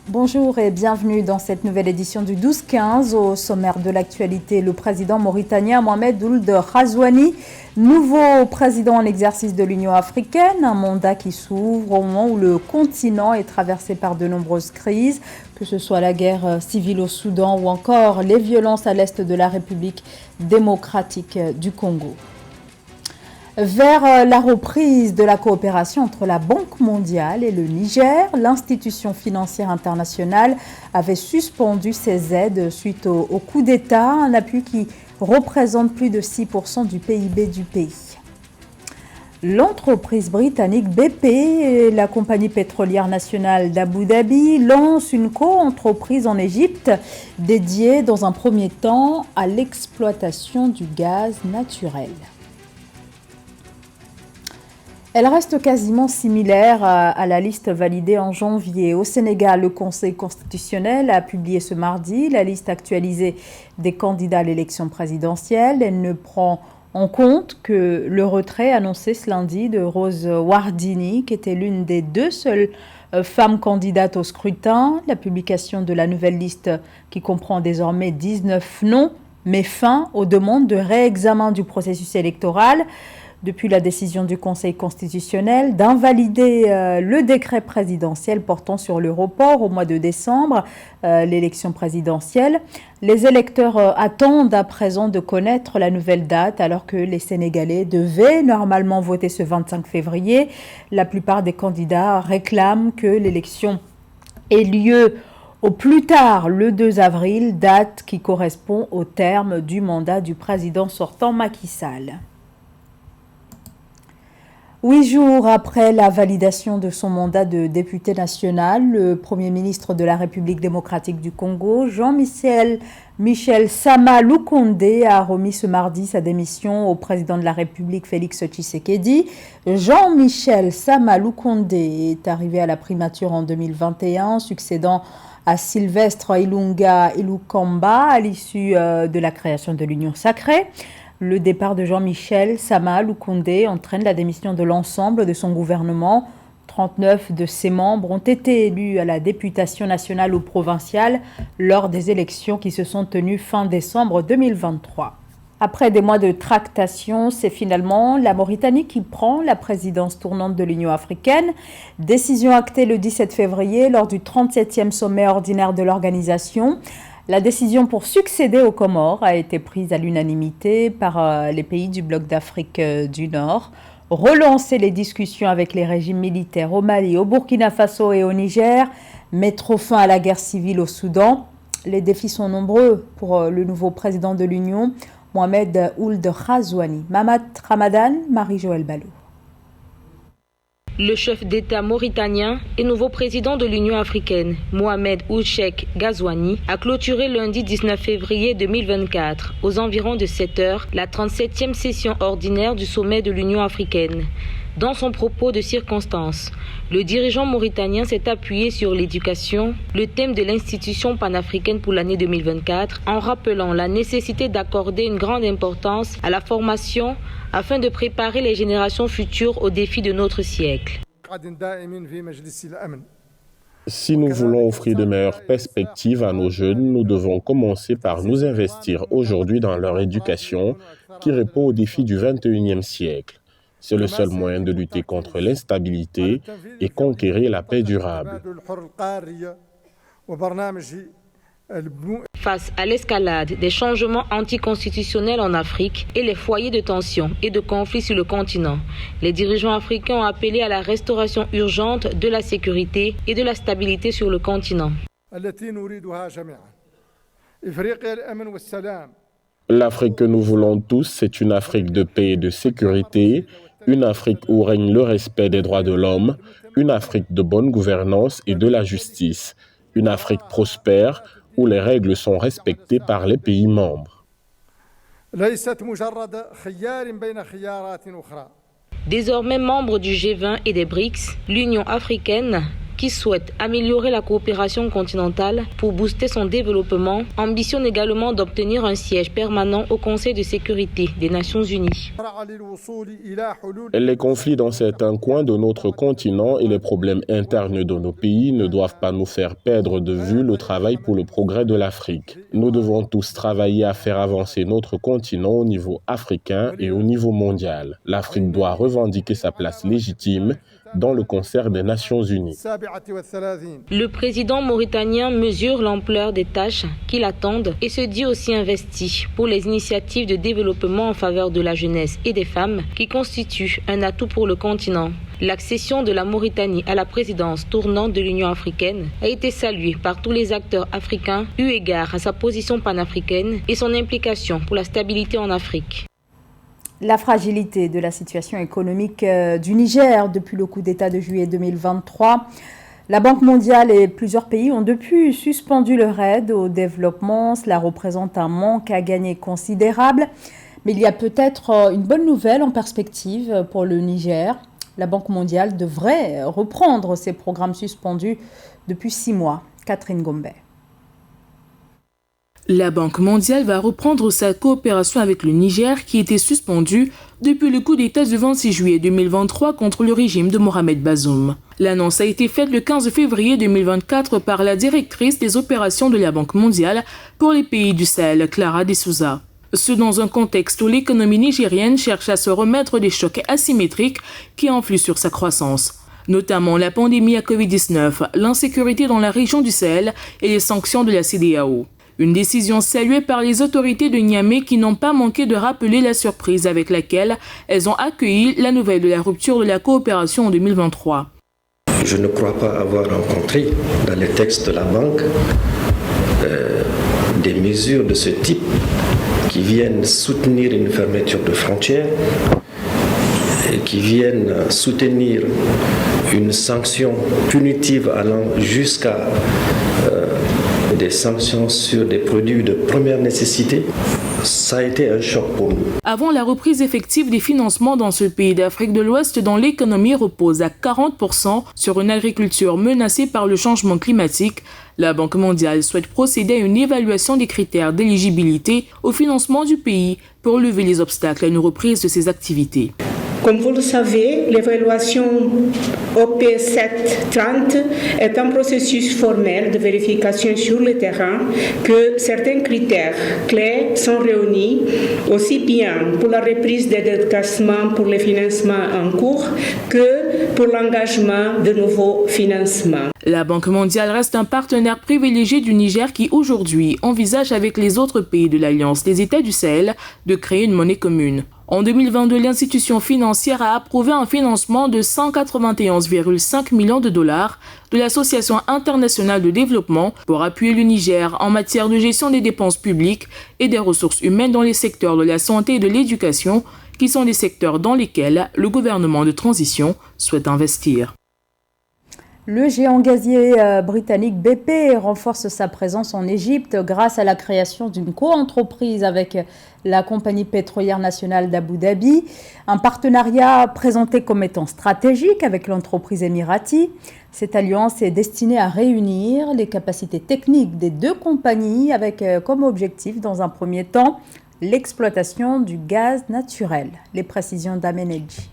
Bonjour et bienvenue dans cette nouvelle édition du 12-15. Au sommaire de l'actualité, le président mauritanien Mohamed Ould Ghazouani, nouveau président en exercice de l'Union africaine, un mandat qui s'ouvre au moment où le continent est traversé par de nombreuses crises, que ce soit la guerre civile au Soudan ou encore les violences à l'est de la République démocratique du Congo. Vers la reprise de la coopération entre la Banque mondiale et le Niger, l'institution financière internationale avait suspendu ses aides suite au coup d'État, un appui qui représente plus de 6% du PIB du pays. L'entreprise britannique BP et la compagnie pétrolière nationale d'Abu Dhabi lancent une co-entreprise en Égypte dédiée dans un premier temps à l'exploitation du gaz naturel. Elle reste quasiment similaire à la liste validée en janvier. Au Sénégal, le Conseil constitutionnel a publié ce mardi la liste actualisée des candidats à l'élection présidentielle. Elle ne prend en compte que le retrait annoncé ce lundi de Rose Wardini, qui était l'une des deux seules femmes candidates au scrutin. La publication de la nouvelle liste, qui comprend désormais 19 noms, met fin aux demandes de réexamen du processus électoral. Depuis la décision du Conseil constitutionnel d'invalider le décret présidentiel portant sur le report au mois de décembre, l'élection présidentielle, les électeurs attendent à présent de connaître la nouvelle date alors que les Sénégalais devaient normalement voter ce 25 février. La plupart des candidats réclament que l'élection ait lieu au plus tard le 2 avril, date qui correspond au terme du mandat du président sortant Macky Sall. 8 jours après la validation de son mandat de député national, le Premier ministre de la République démocratique du Congo, Jean-Michel Sama Lukonde, a remis ce mardi sa démission au président de la République, Félix Tshisekedi. Jean-Michel Sama Lukonde est arrivé à la primature en 2021, succédant à Sylvestre Ilunga Ilukamba à l'issue de la création de l'Union sacrée. Le départ de Jean-Michel Sama Lukonde entraîne la démission de l'ensemble de son gouvernement. 39 de ses membres ont été élus à la députation nationale ou provinciale lors des élections qui se sont tenues fin décembre 2023. Après des mois de tractation, c'est finalement la Mauritanie qui prend la présidence tournante de l'Union africaine. Décision actée le 17 février lors du 37e sommet ordinaire de l'organisation. La décision pour succéder aux Comores a été prise à l'unanimité par les pays du bloc d'Afrique du Nord. Relancer les discussions avec les régimes militaires au Mali, au Burkina Faso et au Niger, mettre fin à la guerre civile au Soudan. Les défis sont nombreux pour le nouveau président de l'Union, Mohamed Ould Ghazouani. Mamat Ramadan, Marie-Joëlle Ballot. Le chef d'État mauritanien et nouveau président de l'Union africaine, Mohamed Ould Ghazouani, a clôturé lundi 19 février 2024, aux environs de 7 heures, la 37e session ordinaire du sommet de l'Union africaine. Dans son propos de circonstance, le dirigeant mauritanien s'est appuyé sur l'éducation, le thème de l'institution panafricaine pour l'année 2024, en rappelant la nécessité d'accorder une grande importance à la formation afin de préparer les générations futures aux défis de notre siècle. Si nous voulons offrir de meilleures perspectives à nos jeunes, nous devons commencer par nous investir aujourd'hui dans leur éducation qui répond aux défis du XXIe siècle. C'est le seul moyen de lutter contre l'instabilité et conquérir la paix durable. Face à l'escalade des changements anticonstitutionnels en Afrique et les foyers de tension et de conflits sur le continent, les dirigeants africains ont appelé à la restauration urgente de la sécurité et de la stabilité sur le continent. L'Afrique que nous voulons tous, c'est une Afrique de paix et de sécurité, une Afrique où règne le respect des droits de l'homme, une Afrique de bonne gouvernance et de la justice, une Afrique prospère où les règles sont respectées par les pays membres. Désormais membre du G20 et des BRICS, l'Union africaine qui souhaite améliorer la coopération continentale pour booster son développement, ambitionne également d'obtenir un siège permanent au Conseil de sécurité des Nations Unies. Les conflits dans certains coins de notre continent et les problèmes internes de nos pays ne doivent pas nous faire perdre de vue le travail pour le progrès de l'Afrique. Nous devons tous travailler à faire avancer notre continent au niveau africain et au niveau mondial. L'Afrique doit revendiquer sa place légitime dans le concert des Nations Unies. Le président mauritanien mesure l'ampleur des tâches qui l'attendent et se dit aussi investi pour les initiatives de développement en faveur de la jeunesse et des femmes qui constituent un atout pour le continent. L'accession de la Mauritanie à la présidence tournante de l'Union africaine a été saluée par tous les acteurs africains eu égard à sa position panafricaine et son implication pour la stabilité en Afrique. La fragilité de la situation économique du Niger depuis le coup d'État de juillet 2023. La Banque mondiale et plusieurs pays ont depuis suspendu leur aide au développement. Cela représente un manque à gagner considérable. Mais il y a peut-être une bonne nouvelle en perspective pour le Niger. La Banque mondiale devrait reprendre ses programmes suspendus depuis 6 mois. Catherine Gombe. La Banque mondiale va reprendre sa coopération avec le Niger qui était suspendue depuis le coup d'État du 26 juillet 2023 contre le régime de Mohamed Bazoum. L'annonce a été faite le 15 février 2024 par la directrice des opérations de la Banque mondiale pour les pays du Sahel, Clara De Souza. Ce dans un contexte où l'économie nigérienne cherche à se remettre des chocs asymétriques qui influent sur sa croissance, notamment la pandémie à Covid-19, l'insécurité dans la région du Sahel et les sanctions de la CEDEAO. Une décision saluée par les autorités de Niamey qui n'ont pas manqué de rappeler la surprise avec laquelle elles ont accueilli la nouvelle de la rupture de la coopération en 2023. Je ne crois pas avoir rencontré dans les textes de la Banque des mesures de ce type qui viennent soutenir une fermeture de frontières et qui viennent soutenir une sanction punitive allant jusqu'à des sanctions sur des produits de première nécessité. Ça a été un choc pour nous. Avant la reprise effective des financements dans ce pays d'Afrique de l'Ouest dont l'économie repose à 40% sur une agriculture menacée par le changement climatique, la Banque mondiale souhaite procéder à une évaluation des critères d'éligibilité au financement du pays pour lever les obstacles à une reprise de ses activités. Comme vous le savez, l'évaluation OP730 est un processus formel de vérification sur le terrain que certains critères clés sont réunis, aussi bien pour la reprise des déclassements pour les financements en cours que pour l'engagement de nouveaux financements. La Banque mondiale reste un partenaire privilégié du Niger qui aujourd'hui envisage avec les autres pays de l'Alliance des États du Sahel de créer une monnaie commune. En 2022, l'institution financière a approuvé un financement de 191,5 millions de dollars de l'Association internationale de développement pour appuyer le Niger en matière de gestion des dépenses publiques et des ressources humaines dans les secteurs de la santé et de l'éducation, qui sont des secteurs dans lesquels le gouvernement de transition souhaite investir. Le géant gazier britannique BP renforce sa présence en Égypte grâce à la création d'une co-entreprise avec la compagnie pétrolière nationale d'Abu Dhabi. Un partenariat présenté comme étant stratégique avec l'entreprise émirati. Cette alliance est destinée à réunir les capacités techniques des deux compagnies avec comme objectif, dans un premier temps, l'exploitation du gaz naturel. Les précisions d'Amenedji.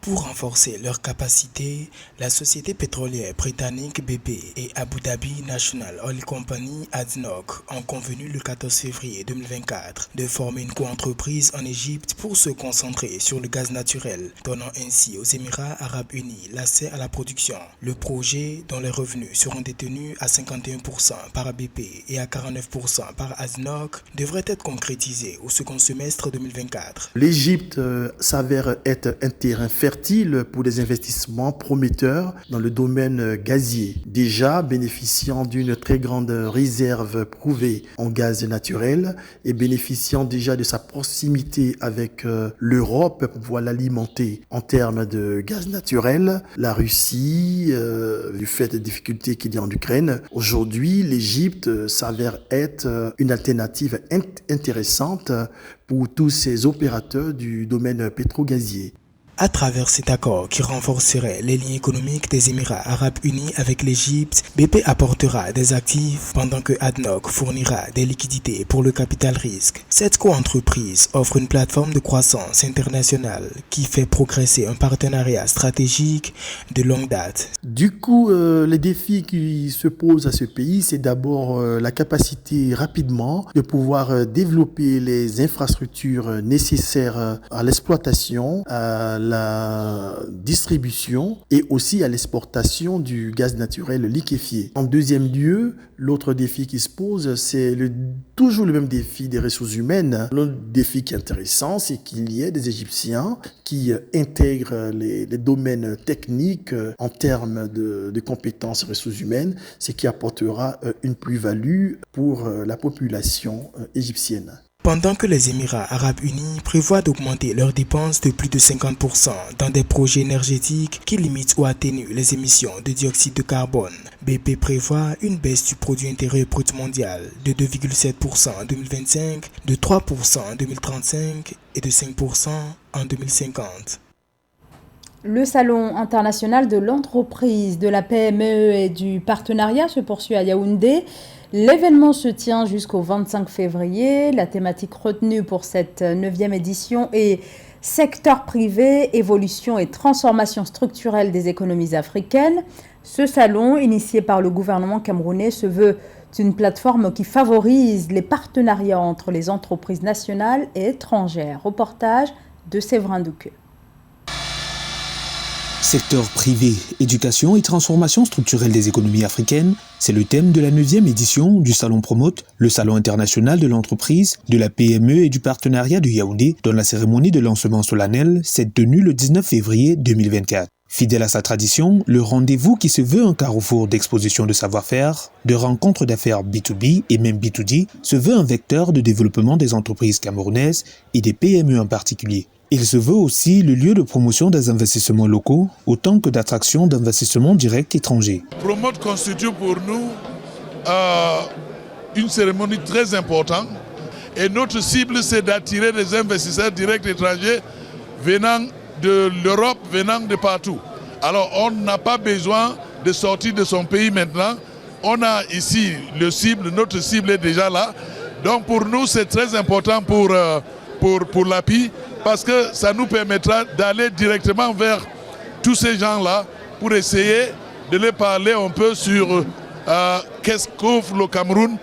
Pour renforcer leurs capacités, la société pétrolière britannique BP et Abu Dhabi National Oil Company ADNOC ont convenu le 14 février 2024 de former une co-entreprise en Égypte pour se concentrer sur le gaz naturel, donnant ainsi aux Émirats Arabes Unis l'accès à la production. Le projet, dont les revenus seront détenus à 51% par BP et à 49% par ADNOC, devrait être concrétisé au second semestre 2024. L'Égypte s'avère être un terrain fertile pour des investissements prometteurs dans le domaine gazier, déjà bénéficiant d'une très grande réserve prouvée en gaz naturel et bénéficiant déjà de sa proximité avec l'Europe pour pouvoir l'alimenter en termes de gaz naturel. La Russie, du fait des difficultés qu'il y a en Ukraine, aujourd'hui l'Égypte s'avère être une alternative intéressante pour tous ces opérateurs du domaine pétro-gazier. À travers cet accord qui renforcerait les liens économiques des Émirats arabes unis avec l'Égypte, BP apportera des actifs pendant que ADNOC fournira des liquidités pour le capital risque. Cette co-entreprise offre une plateforme de croissance internationale qui fait progresser un partenariat stratégique de longue date. Du coup, les défis qui se posent à ce pays, c'est d'abord la capacité rapidement de pouvoir développer les infrastructures nécessaires à l'exploitation, à la distribution et aussi à l'exportation du gaz naturel liquéfié. En deuxième lieu, l'autre défi qui se pose, c'est toujours le même défi des ressources humaines. L'autre défi qui est intéressant, c'est qu'il y ait des Égyptiens qui intègrent les domaines techniques en termes de compétences ressources humaines, ce qui apportera une plus-value pour la population égyptienne. Pendant que les Émirats arabes unis prévoient d'augmenter leurs dépenses de plus de 50% dans des projets énergétiques qui limitent ou atténuent les émissions de dioxyde de carbone, BP prévoit une baisse du produit intérieur brut mondial de 2,7% en 2025, de 3% en 2035 et de 5% en 2050. Le Salon international de l'entreprise, de la PME et du partenariat se poursuit à Yaoundé. L'événement se tient jusqu'au 25 février. La thématique retenue pour cette 9e édition est « Secteur privé, évolution et transformation structurelle des économies africaines ». Ce salon, initié par le gouvernement camerounais, se veut une plateforme qui favorise les partenariats entre les entreprises nationales et étrangères. Reportage de Séverin Douqueux. Secteur privé, éducation et transformation structurelle des économies africaines, c'est le thème de la 9e édition du Salon Promote, le Salon international de l'entreprise, de la PME et du partenariat de Yaoundé, dont la cérémonie de lancement solennel s'est tenue le 19 février 2024. Fidèle à sa tradition, le rendez-vous qui se veut un carrefour d'exposition de savoir-faire, de rencontres d'affaires B2B et même B2D, se veut un vecteur de développement des entreprises camerounaises et des PME en particulier. Il se veut aussi le lieu de promotion des investissements locaux, autant que d'attraction d'investissements directs étrangers. Promote constitue pour nous une cérémonie très importante et notre cible c'est d'attirer des investisseurs directs étrangers venant de l'Europe, venant de partout. Alors on n'a pas besoin de sortir de son pays maintenant. On a ici notre cible est déjà là. Donc pour nous c'est très important pour l'API parce que ça nous permettra d'aller directement vers tous ces gens-là pour essayer de les parler un peu sur qu'est-ce qu'offre le Cameroun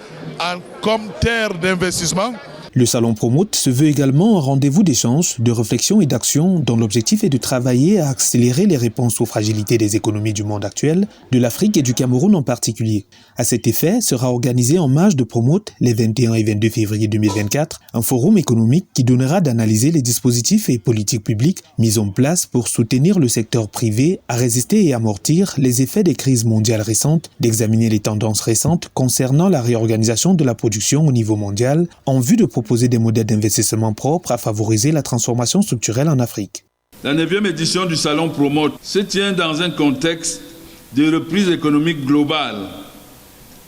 comme terre d'investissement. Le Salon Promote se veut également un rendez-vous d'échange, de réflexion et d'action dont l'objectif est de travailler à accélérer les réponses aux fragilités des économies du monde actuel, de l'Afrique et du Cameroun en particulier. À cet effet, sera organisé en marge de Promote, les 21 et 22 février 2024, un forum économique qui donnera d'analyser les dispositifs et politiques publiques mis en place pour soutenir le secteur privé à résister et amortir les effets des crises mondiales récentes, d'examiner les tendances récentes concernant la réorganisation de la production au niveau mondial en vue de proposer des modèles d'investissement propres à favoriser la transformation structurelle en Afrique. La 9e édition du Salon Promote se tient dans un contexte de reprise économique globale,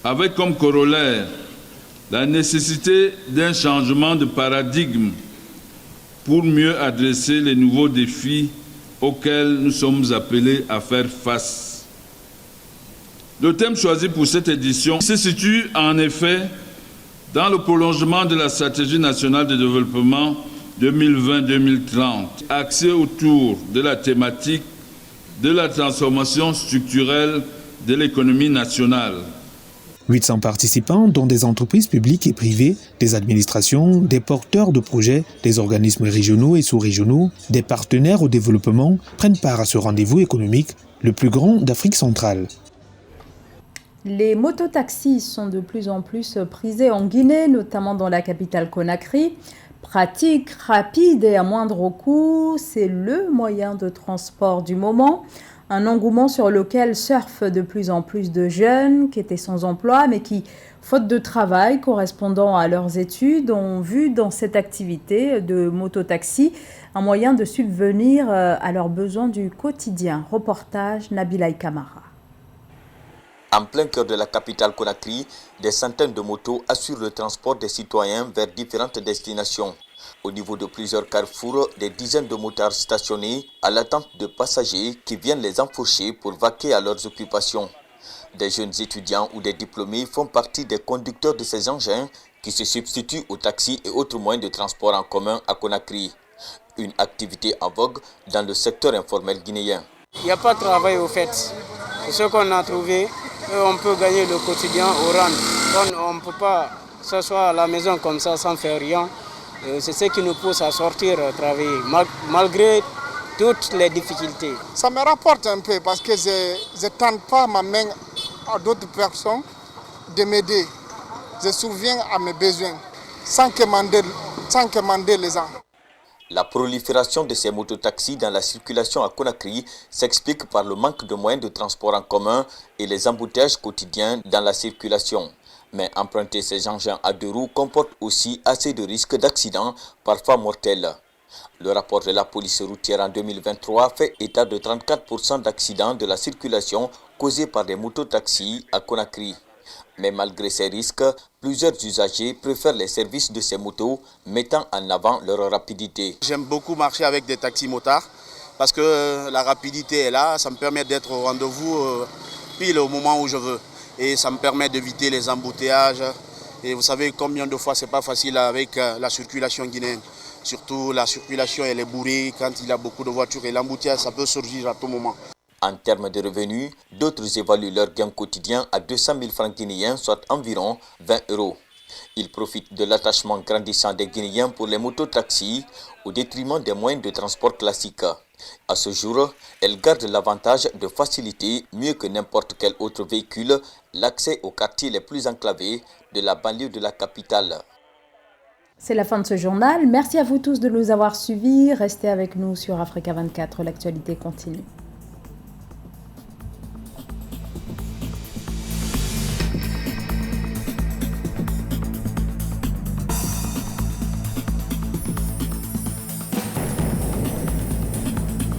avec comme corollaire la nécessité d'un changement de paradigme pour mieux adresser les nouveaux défis auxquels nous sommes appelés à faire face. Le thème choisi pour cette édition se situe en effet dans le prolongement de la stratégie nationale de développement 2020-2030, axée autour de la thématique de la transformation structurelle de l'économie nationale. 800 participants, dont des entreprises publiques et privées, des administrations, des porteurs de projets, des organismes régionaux et sous-régionaux, des partenaires au développement, prennent part à ce rendez-vous économique, le plus grand d'Afrique centrale. Les mototaxis sont de plus en plus prisés en Guinée, notamment dans la capitale Conakry. Pratique, rapide et à moindre coût, c'est le moyen de transport du moment. Un engouement sur lequel surfent de plus en plus de jeunes qui étaient sans emploi, mais qui, faute de travail correspondant à leurs études, ont vu dans cette activité de mototaxi un moyen de subvenir à leurs besoins du quotidien. Reportage Nabilaï Kamara. En plein cœur de la capitale Conakry, des centaines de motos assurent le transport des citoyens vers différentes destinations. Au niveau de plusieurs carrefours, des dizaines de motards stationnés à l'attente de passagers qui viennent les enfourcher pour vaquer à leurs occupations. Des jeunes étudiants ou des diplômés font partie des conducteurs de ces engins qui se substituent aux taxis et autres moyens de transport en commun à Conakry. Une activité en vogue dans le secteur informel guinéen. Il n'y a pas de travail au fait. C'est ce qu'on a trouvé. On peut gagner le quotidien au rang. On ne peut pas s'asseoir à la maison comme ça sans faire rien. C'est ce qui nous pousse à sortir travailler, malgré toutes les difficultés. Ça me rapporte un peu parce que je ne tente pas ma main à d'autres personnes de m'aider. Je souviens à mes besoins sans commander les gens. La prolifération de ces mototaxis dans la circulation à Conakry s'explique par le manque de moyens de transport en commun et les embouteillages quotidiens dans la circulation. Mais emprunter ces engins à 2 roues comporte aussi assez de risques d'accidents, parfois mortels. Le rapport de la police routière en 2023 fait état de 34% d'accidents de la circulation causés par des mototaxis à Conakry. Mais malgré ces risques, plusieurs usagers préfèrent les services de ces motos, mettant en avant leur rapidité. J'aime beaucoup marcher avec des taxis motards parce que la rapidité est là, ça me permet d'être au rendez-vous pile au moment où je veux. Et ça me permet d'éviter les embouteillages. Et vous savez combien de fois c'est pas facile avec la circulation guinéenne. Surtout la circulation elle est bourrée quand il y a beaucoup de voitures et l'embouteillage ça peut surgir à tout moment. En termes de revenus, d'autres évaluent leur gain quotidien à 200 000 francs guinéens, soit environ 20 €. Ils profitent de l'attachement grandissant des Guinéens pour les mototaxis au détriment des moyens de transport classiques. À ce jour, elles gardent l'avantage de faciliter, mieux que n'importe quel autre véhicule, l'accès aux quartiers les plus enclavés de la banlieue de la capitale. C'est la fin de ce journal. Merci à vous tous de nous avoir suivis. Restez avec nous sur Africa 24. L'actualité continue.